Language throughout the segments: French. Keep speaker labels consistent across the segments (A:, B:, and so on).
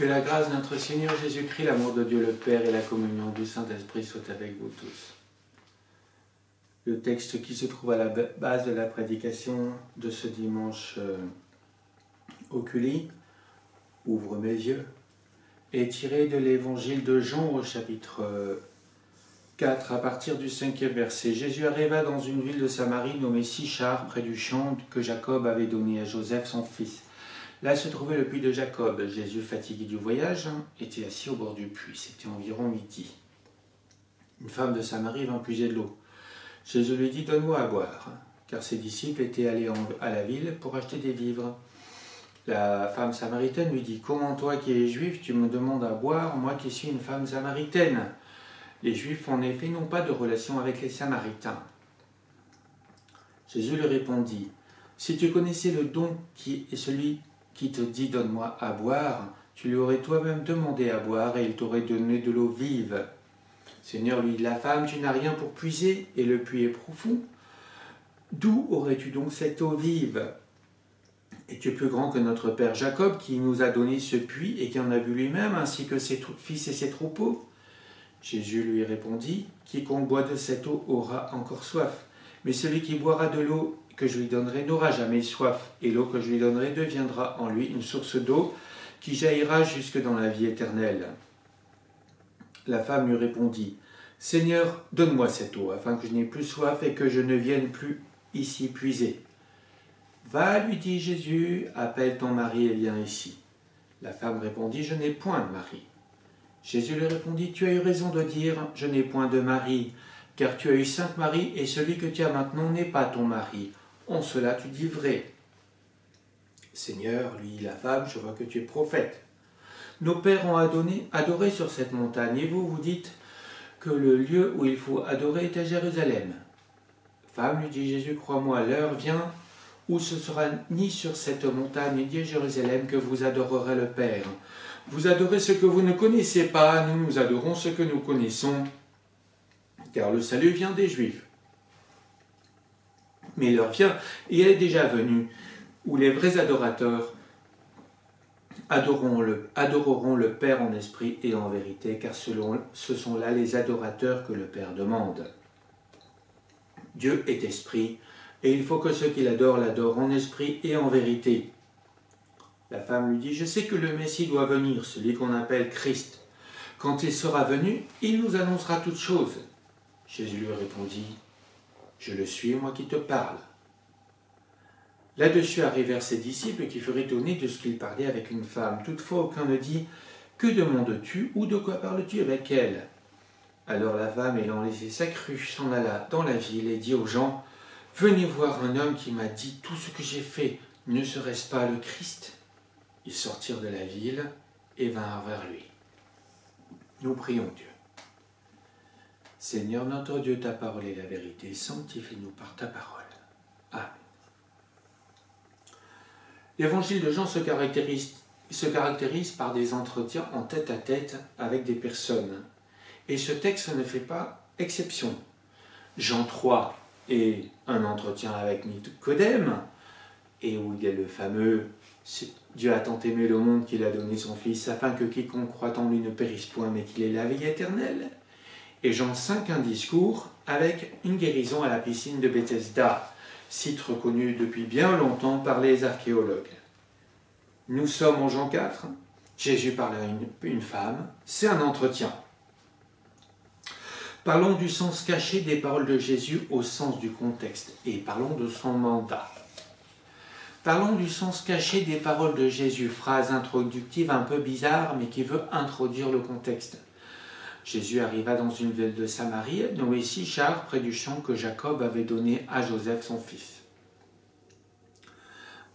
A: Que la grâce de notre Seigneur Jésus-Christ, l'amour de Dieu le Père et la communion du Saint-Esprit soient avec vous tous. Le texte qui se trouve à la base de la prédication de ce dimanche oculi, ouvre mes yeux, est tiré de l'évangile de Jean au chapitre 4, à partir du 5e verset. Jésus arriva dans une ville de Samarie nommée Sychar, près du champ que Jacob avait donné à Joseph, son fils. Là se trouvait le puits de Jacob. Jésus, fatigué du voyage, était assis au bord du puits. C'était environ midi. Une femme de Samarie vint puiser de l'eau. Jésus lui dit « Donne-moi à boire », car ses disciples étaient allés à la ville pour acheter des vivres. La femme samaritaine lui dit « Comment toi qui es juif, tu me demandes à boire, moi qui suis une femme samaritaine ?» Les Juifs, en effet, n'ont pas de relation avec les Samaritains. Jésus lui répondit « Si tu connaissais le don qui est celui qui te dit « Donne-moi à boire », tu lui aurais toi-même demandé à boire et il t'aurait donné de l'eau vive. Seigneur, lui dit la femme, tu n'as rien pour puiser et le puits est profond. D'où aurais-tu donc cette eau vive? Es-tu plus grand que notre père Jacob qui nous a donné ce puits et qui en a bu lui-même, ainsi que ses fils et ses troupeaux? Jésus lui répondit, quiconque boit de cette eau aura encore soif, mais celui qui boira de l'eau que je lui donnerai n'aura jamais soif, et l'eau que je lui donnerai deviendra en lui une source d'eau qui jaillira jusque dans la vie éternelle. La femme lui répondit, Seigneur, donne-moi cette eau, afin que je n'ai plus soif et que je ne vienne plus ici puiser. Va, lui dit Jésus, appelle ton mari et viens ici. La femme répondit, je n'ai point de mari. Jésus lui répondit, tu as eu raison de dire, je n'ai point de mari, car tu as eu 5 maris, et celui que tu as maintenant n'est pas ton mari. En cela tu dis vrai. Seigneur, lui dit la femme, je vois que tu es prophète. Nos pères ont adoré sur cette montagne, et vous, vous dites que le lieu où il faut adorer est à Jérusalem. Femme, lui dit Jésus, crois-moi, l'heure vient où ce sera ni sur cette montagne, ni à Jérusalem que vous adorerez le Père. Vous adorez ce que vous ne connaissez pas, nous adorons ce que nous connaissons, car le salut vient des Juifs. Mais l'heure vient, et elle est déjà venue, où les vrais adorateurs adoreront le Père en esprit et en vérité, car ce sont là les adorateurs que le Père demande. Dieu est esprit, et il faut que ceux qui l'adorent en esprit et en vérité. La femme lui dit, je sais que le Messie doit venir, celui qu'on appelle Christ. Quand il sera venu, il nous annoncera toutes choses. Jésus lui répondit, je le suis, moi qui te parle. Là-dessus arrivèrent ses disciples qui furent étonnés de ce qu'il parlait avec une femme. Toutefois, aucun ne dit, que demandes-tu ou de quoi parles-tu avec elle? Alors la femme, ayant laissé sa cruche, s'en alla dans la ville et dit aux gens, venez voir un homme qui m'a dit tout ce que j'ai fait, ne serait-ce pas le Christ? Ils sortirent de la ville et vinrent vers lui. Nous prions Dieu. Seigneur notre Dieu, ta parole est la vérité, sanctifie-nous par ta parole. Amen. L'évangile de Jean se caractérise par des entretiens en tête-à-tête avec des personnes. Et ce texte ne fait pas exception. Jean 3 est un entretien avec Nicodème, et où il y a le fameux « Dieu a tant aimé le monde qu'il a donné son Fils, afin que quiconque croit en lui ne périsse point, mais qu'il ait la vie éternelle. » Et Jean 5, un discours avec une guérison à la piscine de Bethesda, site reconnu depuis bien longtemps par les archéologues. Nous sommes en Jean 4, Jésus parle à une femme, c'est un entretien. Parlons du sens caché des paroles de Jésus au sens du contexte, et parlons de son mandat. Parlons du sens caché des paroles de Jésus, phrase introductive un peu bizarre, mais qui veut introduire le contexte. Jésus arriva dans une ville de Samarie, nommée Sychar, près du champ que Jacob avait donné à Joseph, son fils.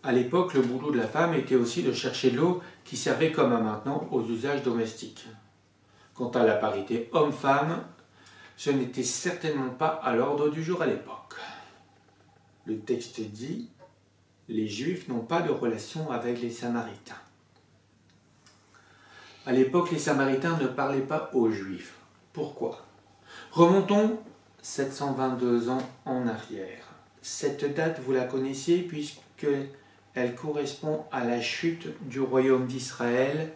A: À l'époque, le boulot de la femme était aussi de chercher l'eau qui servait comme à maintenant aux usages domestiques. Quant à la parité homme-femme, ce n'était certainement pas à l'ordre du jour à l'époque. Le texte dit « Les Juifs n'ont pas de relation avec les Samaritains ». À l'époque, les Samaritains ne parlaient pas aux Juifs. Pourquoi? Remontons 722 ans en arrière. Cette date, vous la connaissez puisqu'elle correspond à la chute du royaume d'Israël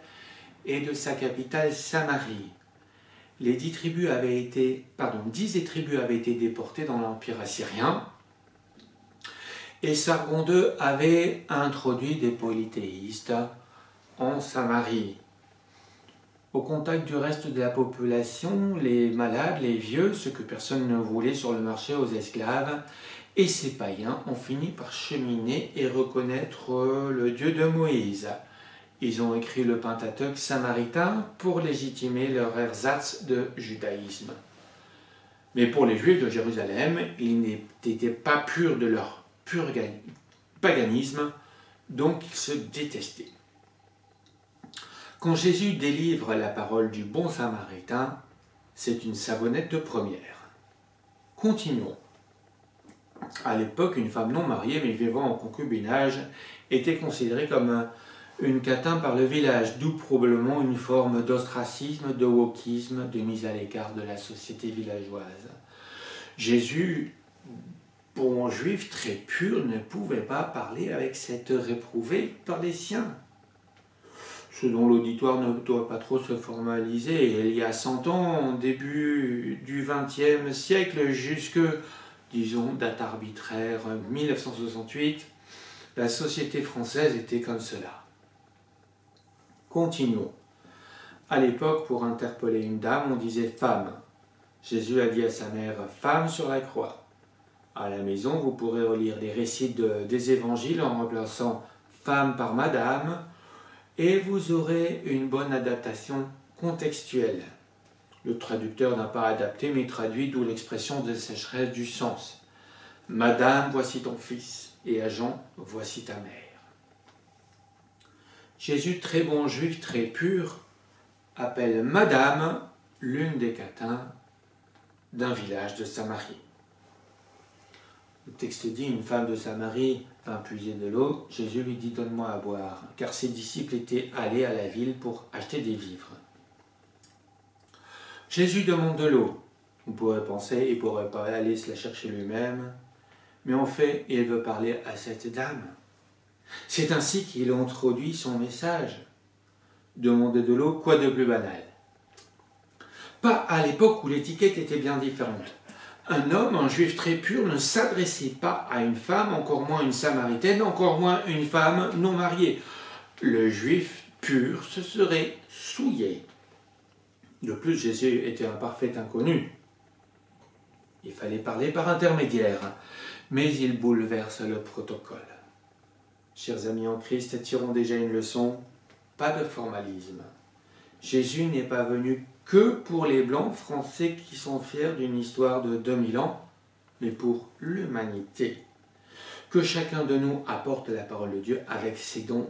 A: et de sa capitale Samarie. Les 10 tribus avaient été déportées dans l'Empire assyrien, et Sargon II avait introduit des polythéistes en Samarie. Au contact du reste de la population, les malades, les vieux, ceux que personne ne voulait sur le marché aux esclaves, et ces païens ont fini par cheminer et reconnaître le Dieu de Moïse. Ils ont écrit le Pentateuque samaritain pour légitimer leur ersatz de judaïsme. Mais pour les Juifs de Jérusalem, ils n'étaient pas purs de leur paganisme, donc ils se détestaient. Quand Jésus délivre la parole du bon samaritain, c'est une savonnette de première. Continuons. À l'époque, une femme non mariée mais vivant en concubinage était considérée comme une catin par le village, d'où probablement une forme d'ostracisme, de wokisme, de mise à l'écart de la société villageoise. Jésus, bon juif très pur, ne pouvait pas parler avec cette réprouvée par les siens. Ce dont l'auditoire ne doit pas trop se formaliser. Il y a 100 ans, début du XXe siècle, jusque, disons, date arbitraire, 1968, la société française était comme cela. Continuons. À l'époque, pour interpeller une dame, on disait « femme ». Jésus a dit à sa mère « femme » sur la croix. À la maison, vous pourrez relire les récits des évangiles en remplaçant « femme » par « madame » et vous aurez une bonne adaptation contextuelle. Le traducteur n'a pas adapté mais traduit, d'où l'expression de sécheresse du sens. « Madame, voici ton fils » et à Jean « voici ta mère ». Jésus, très bon juif, très pur, appelle Madame l'une des catins d'un village de Samarie. Le texte dit, une femme de Samarie vint puiser de l'eau. Jésus lui dit, donne-moi à boire, car ses disciples étaient allés à la ville pour acheter des vivres. Jésus demande de l'eau. On pourrait penser, il ne pourrait pas aller se la chercher lui-même, mais en fait, il veut parler à cette dame. C'est ainsi qu'il introduit son message. Demander de l'eau, quoi de plus banal? Pas à l'époque où l'étiquette était bien différente. Un homme, un juif très pur, ne s'adressait pas à une femme, encore moins une samaritaine, encore moins une femme non mariée. Le juif pur se serait souillé. De plus, Jésus était un parfait inconnu. Il fallait parler par intermédiaire, mais il bouleverse le protocole. Chers amis en Christ, tirons déjà une leçon, pas de formalisme. Jésus n'est pas venu que pour les Blancs français qui sont fiers d'une histoire de 2000 ans, mais pour l'humanité. Que chacun de nous apporte la parole de Dieu avec ses dons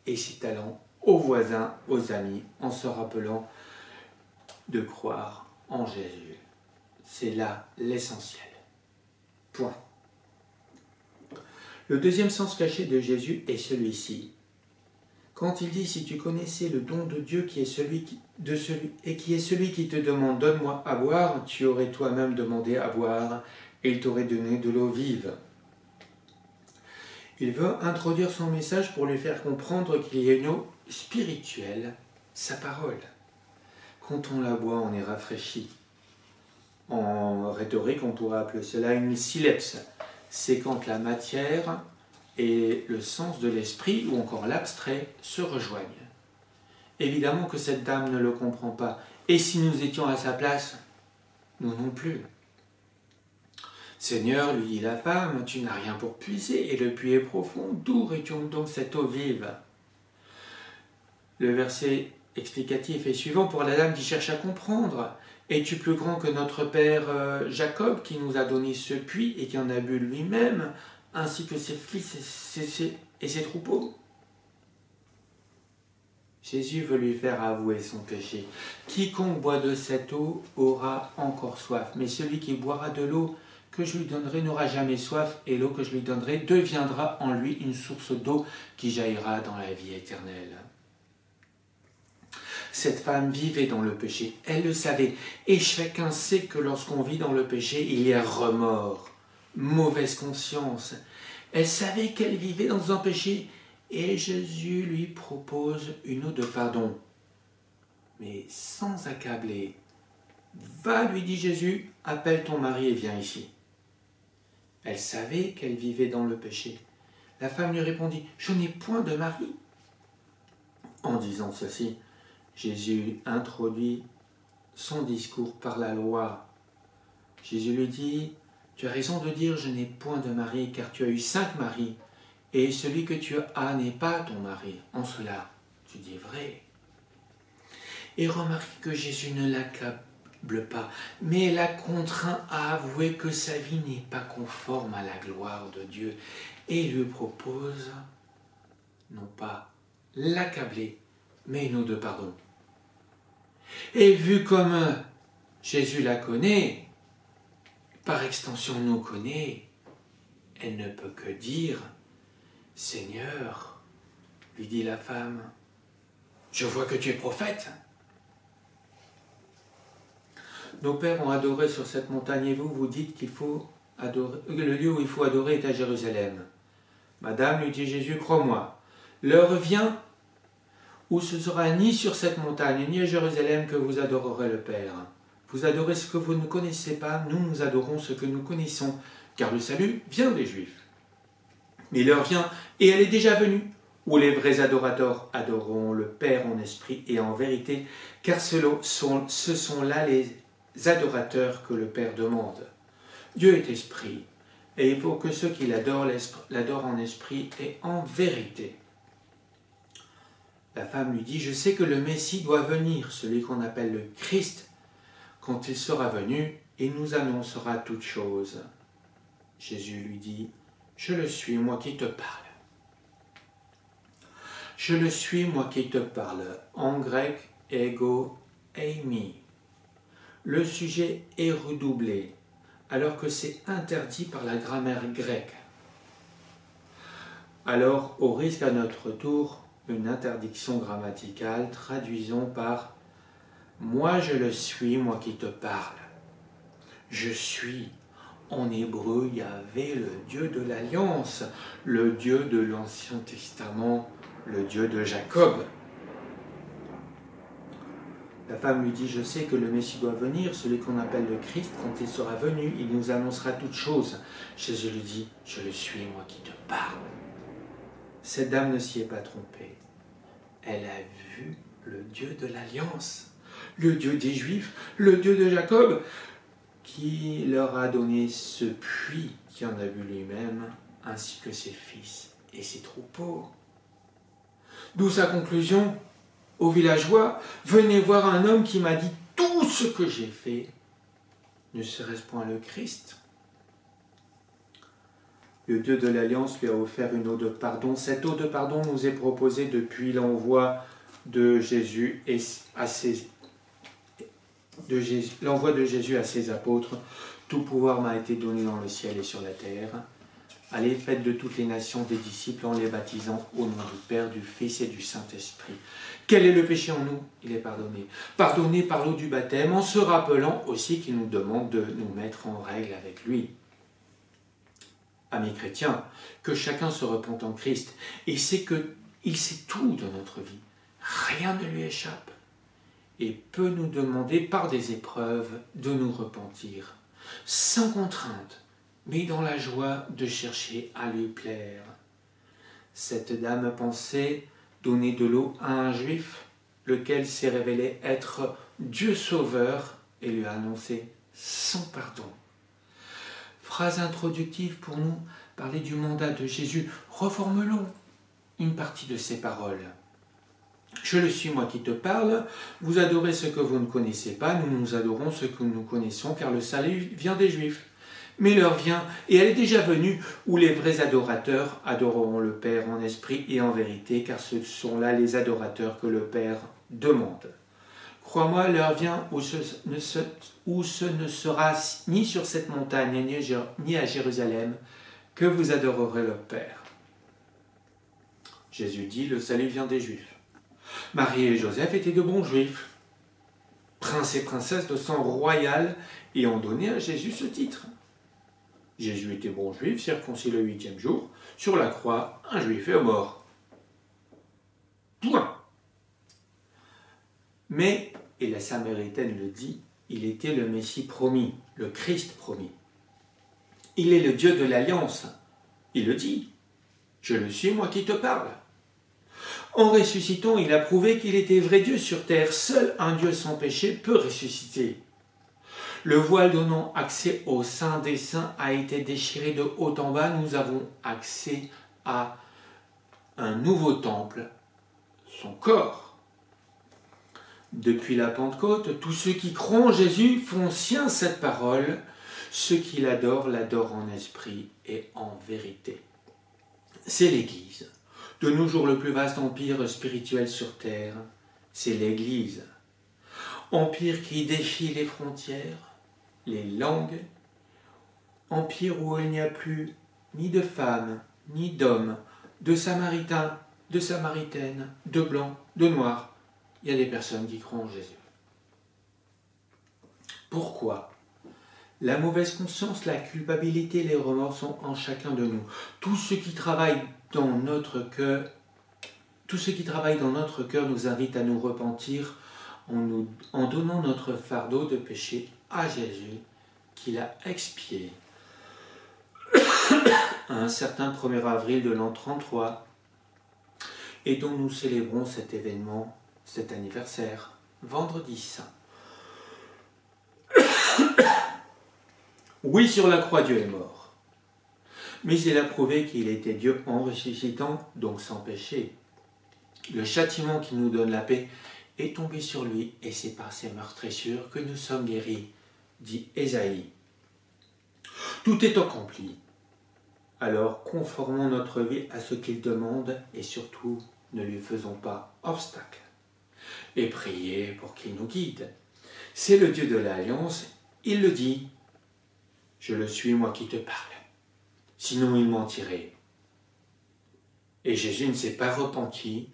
A: et ses talents aux voisins, aux amis, en se rappelant de croire en Jésus. C'est là l'essentiel. Point. Le deuxième sens caché de Jésus est celui-ci. Quand il dit « Si tu connaissais le don de Dieu qui est celui qui te demande « Donne-moi à boire », tu aurais toi-même demandé à boire et il t'aurait donné de l'eau vive. Il veut introduire son message pour lui faire comprendre qu'il y a une eau spirituelle, sa parole. Quand on la boit, on est rafraîchi. En rhétorique, on pourrait appeler cela une sileps. C'est quand la matière et le sens de l'esprit, ou encore l'abstrait, se rejoignent. Évidemment que cette dame ne le comprend pas. Et si nous étions à sa place, nous non plus. Seigneur, lui dit la femme, tu n'as rien pour puiser, et le puits est profond. D'où aurait-on donc cette eau vive? Le verset explicatif est suivant pour la dame qui cherche à comprendre. Es-tu plus grand que notre père Jacob, qui nous a donné ce puits et qui en a bu lui-même, ainsi que ses fils et ses troupeaux? Jésus veut lui faire avouer son péché. Quiconque boit de cette eau aura encore soif, mais celui qui boira de l'eau que je lui donnerai n'aura jamais soif, et l'eau que je lui donnerai deviendra en lui une source d'eau qui jaillira dans la vie éternelle. Cette femme vivait dans le péché, elle le savait, et chacun sait que lorsqu'on vit dans le péché, il y a remords, mauvaise conscience. Elle savait qu'elle vivait dans un péché, et Jésus lui propose une eau de pardon. mais sans accabler. Va, lui dit Jésus, appelle ton mari et viens ici. Elle savait qu'elle vivait dans le péché. La femme lui répondit, je n'ai point de mari. En disant ceci, Jésus introduit son discours par la loi. Jésus lui dit, tu as raison de dire je n'ai point de mari, car tu as eu 5 maris, et celui que tu as n'est pas ton mari. En cela, tu dis vrai. Et remarque que Jésus ne l'accable pas, mais la contraint à avouer que sa vie n'est pas conforme à la gloire de Dieu, et lui propose, non pas l'accabler, mais une eau de pardon. Et vu comme Jésus la connaît, par extension nous connaît, elle ne peut que dire, Seigneur, lui dit la femme, je vois que tu es prophète. Nos pères ont adoré sur cette montagne et vous dites qu'il faut adorer, le lieu où il faut adorer est à Jérusalem. Madame, lui dit Jésus, crois-moi, l'heure vient où ce sera ni sur cette montagne ni à Jérusalem que vous adorerez le Père. Vous adorez ce que vous ne connaissez pas, nous adorons ce que nous connaissons, car le salut vient des Juifs. Mais l'heure vient, et elle est déjà venue, où les vrais adorateurs adoreront le Père en esprit et en vérité, car ce sont là les adorateurs que le Père demande. Dieu est esprit, et il faut que ceux qui l'adorent en esprit et en vérité. La femme lui dit, je sais que le Messie doit venir, celui qu'on appelle le Christ. Quand il sera venu, il nous annoncera toutes choses. Jésus lui dit, je le suis, moi qui te parle. Je le suis, moi qui te parle. En grec, ego eimi. Le sujet est redoublé, alors que c'est interdit par la grammaire grecque. Alors, au risque à notre tour, une interdiction grammaticale, traduisons par « Moi je le suis, moi qui te parle ». Je suis, en hébreu, Yahvé, le Dieu de l'Alliance, le Dieu de l'Ancien Testament, le Dieu de Jacob. La femme lui dit, je sais que le Messie doit venir, celui qu'on appelle le Christ, quand il sera venu, il nous annoncera toutes choses. Jésus lui dit, je le suis, moi qui te parle. Cette dame ne s'y est pas trompée. Elle a vu le Dieu de l'Alliance, le Dieu des Juifs, le Dieu de Jacob, qui leur a donné ce puits qui en a bu lui-même, ainsi que ses fils et ses troupeaux. D'où sa conclusion, aux villageois, venez voir un homme qui m'a dit tout ce que j'ai fait. Ne serait-ce point le Christ ? Le Dieu de l'Alliance lui a offert une eau de pardon. Cette eau de pardon nous est proposée depuis l'envoi de Jésus à ses apôtres. Tout pouvoir m'a été donné dans le ciel et sur la terre. Allez, faites de toutes les nations des disciples en les baptisant au nom du Père, du Fils et du Saint-Esprit. Quel est le péché en nous ? Il est pardonné. Pardonné par l'eau du baptême, en se rappelant aussi qu'il nous demande de nous mettre en règle avec lui. Amis chrétiens, que chacun se repente en Christ et sait qu'il sait tout de notre vie. Rien ne lui échappe et peut nous demander par des épreuves de nous repentir, sans contrainte, mais dans la joie de chercher à lui plaire. Cette dame pensait donner de l'eau à un juif, lequel s'est révélé être Dieu sauveur et lui a annoncé son pardon. Phrase introductive pour nous, parler du mandat de Jésus. Reformulons une partie de ces paroles. Je le suis, moi qui te parle. Vous adorez ce que vous ne connaissez pas. Nous adorons ce que nous connaissons, car le salut vient des Juifs. Mais l'heure vient, et elle est déjà venue, où les vrais adorateurs adoreront le Père en esprit et en vérité, car ce sont là les adorateurs que le Père demande. Crois-moi, l'heure vient où ce ne sera ni sur cette montagne, ni à Jérusalem, que vous adorerez le Père. Jésus dit, le salut vient des Juifs. Marie et Joseph étaient de bons Juifs, princes et princesses de sang royal, et ont donné à Jésus ce titre. Jésus était bon Juif, circoncis le 8e jour, sur la croix, un Juif est mort. Point. Mais, et la Samaritaine le dit, il était le Messie promis, le Christ promis. Il est le Dieu de l'Alliance. Il le dit. Je le suis, moi qui te parle. En ressuscitant, il a prouvé qu'il était vrai Dieu sur terre. Seul un Dieu sans péché peut ressusciter. Le voile donnant accès au Saint des Saints a été déchiré de haut en bas. Nous avons accès à un nouveau temple, son corps. Depuis la Pentecôte, tous ceux qui croient en Jésus font sien cette parole. Ceux qui l'adorent en esprit et en vérité. C'est l'Église. De nos jours, le plus vaste empire spirituel sur terre, c'est l'Église. Empire qui défie les frontières, les langues. Empire où il n'y a plus ni de femmes, ni d'hommes, de samaritains, de samaritaines, de blancs, de noirs. Il y a des personnes qui croient en Jésus. Pourquoi ? La mauvaise conscience, la culpabilité, les remords sont en chacun de nous. Tous ceux qui travaillent dans notre cœur, nous invitent à nous repentir en donnant notre fardeau de péché à Jésus, qu'il a expié. Un certain 1er avril de l'an 33, et dont nous célébrons cet événement, cet anniversaire, vendredi saint. Oui, sur la croix, Dieu est mort. Mais il a prouvé qu'il était Dieu en ressuscitant, donc sans péché. Le châtiment qui nous donne la paix est tombé sur lui, et c'est par ses meurtrissures que nous sommes guéris, dit Ésaïe. Tout est accompli. Alors conformons notre vie à ce qu'il demande, et surtout ne lui faisons pas obstacle. Et priez pour qu'il nous guide. C'est le Dieu de l'Alliance, il le dit. Je le suis, moi qui te parle. Sinon, il mentirait. Et Jésus ne s'est pas repenti.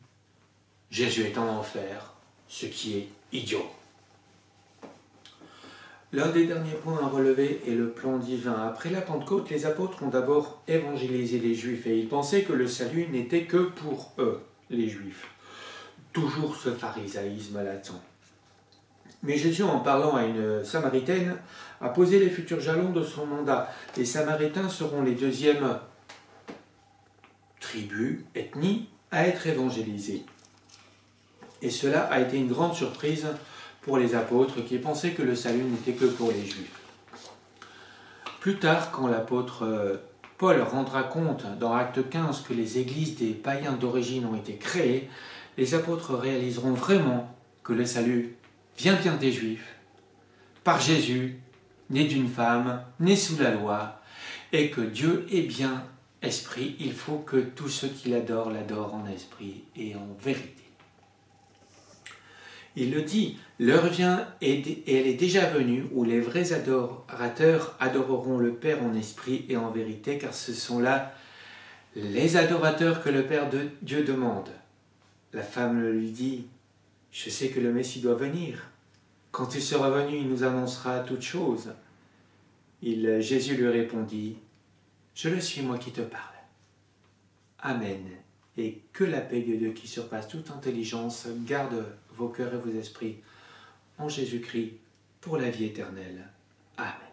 A: Jésus est en enfer, ce qui est idiot. L'un des derniers points à relever est le plan divin. Après la Pentecôte, les apôtres ont d'abord évangélisé les Juifs et ils pensaient que le salut n'était que pour eux, les Juifs. Toujours ce pharisaïsme latent. Mais Jésus, en parlant à une Samaritaine, a posé les futurs jalons de son mandat. Les Samaritains seront les deuxièmes tribus, ethnies, à être évangélisées. Et cela a été une grande surprise pour les apôtres qui pensaient que le salut n'était que pour les Juifs. Plus tard, quand l'apôtre Paul rendra compte dans Acte 15 que les églises des païens d'origine ont été créées, les apôtres réaliseront vraiment que le salut vient bien des Juifs, par Jésus, né d'une femme, né sous la loi, et que Dieu est bien esprit. Il faut que tous ceux qui l'adorent en esprit et en vérité. Il le dit, l'heure vient et elle est déjà venue où les vrais adorateurs adoreront le Père en esprit et en vérité, car ce sont là les adorateurs que le Père de Dieu demande. La femme lui dit, je sais que le Messie doit venir. Quand il sera venu, il nous annoncera toutes choses. Jésus lui répondit, je le suis, moi qui te parle. Amen. Et que la paix de Dieu qui surpasse toute intelligence garde vos cœurs et vos esprits en Jésus-Christ pour la vie éternelle. Amen.